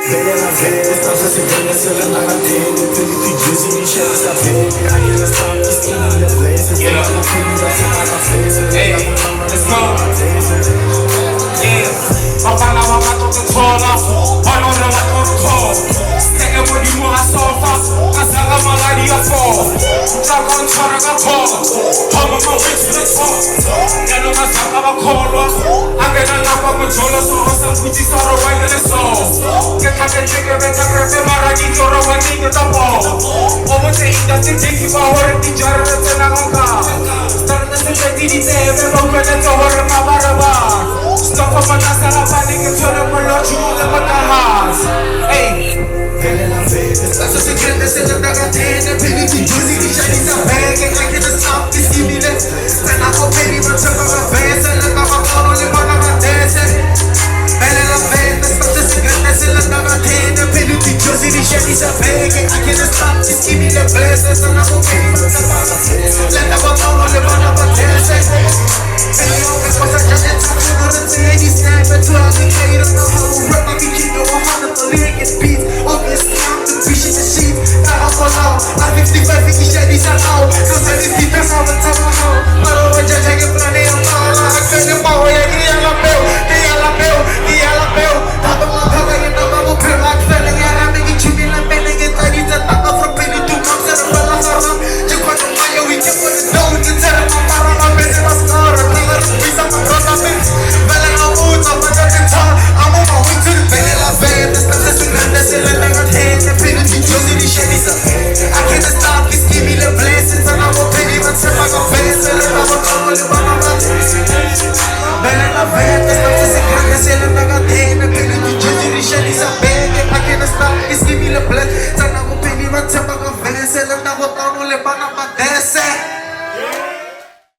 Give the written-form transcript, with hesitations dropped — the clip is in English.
Bella la festa, se prende se la maratena, quelli più chiusi mi scende sapere, anche la stampa schiena le place, se la finita se la festa, Let's go. Yeah. Bafana wa matokothola, banona matokothola. Steke modimo ga sofa, ka saka maladi ya fo. Tsaka ntshwara ka khola, hama ma witch to the top. Yano ga saka ba kholwa, angena lapa mo jolo so go sa putsi soro wa ile so. Ke tlhake tseke betsa krepe mara di tsoro wa nne tsa po. O mo tse ita tse diki ba hore di jara tsena nka. Start the city di tsebe ba kwela tsore mabaraba. Stop up on us, I'm running into the world, you know the house. Hey, Bella la festa, Se crede se la tagatene, pili ti giusi di shani sa bag, and I can stop this stimulus. Stand up for penny, but some of my face, and I'm not on the one of my dancing. Bella la festa, se crede se la tagatene, pili ti giusi di shani sa bag, and I can stop this stimulus. Stand up for penny, but some of my face, and I'm not on the one of my dancing. Hey, yo, it's what's a giant time, you know the thing, he's snapping to all the haters, the whole rep, I be keeping 100 for lyrics beats. Obviously, I'm the bitch in the sheet. Now I'm for now. I'm 55, 50 shady, so now. So, I just keep us all the time. I don't want to take it, but I'm not. I can't get my way. Dia la bell, dia la bell, dia la bell. Tapa mo kaba yung nama mo pero like feeling. Yeah, I'm making you feel like feeling. It's like it's a tapa from penny to come. Sa rapa lang haram. Just want to buy you, we just want to know. Just tell them I'm para my best. I'm scar. I'm not a piece of my brother, bitch. Vela la puta, I'm not a guitar. I'm on my way to the Bella la bell. That's the grande, c'est le tagatene, pili ti giusi di shady sa bag. I can't stop this, give me the blessings. And I'm a penny, but se paga festa. Le davo todo, le van a matar. Bella la festa, se crede se le tagatene, pili ti giusi di shady sa bag. I can't stop this, give me the blessings. And I'm a penny, but se paga festa. Le davo todo, le van a matar.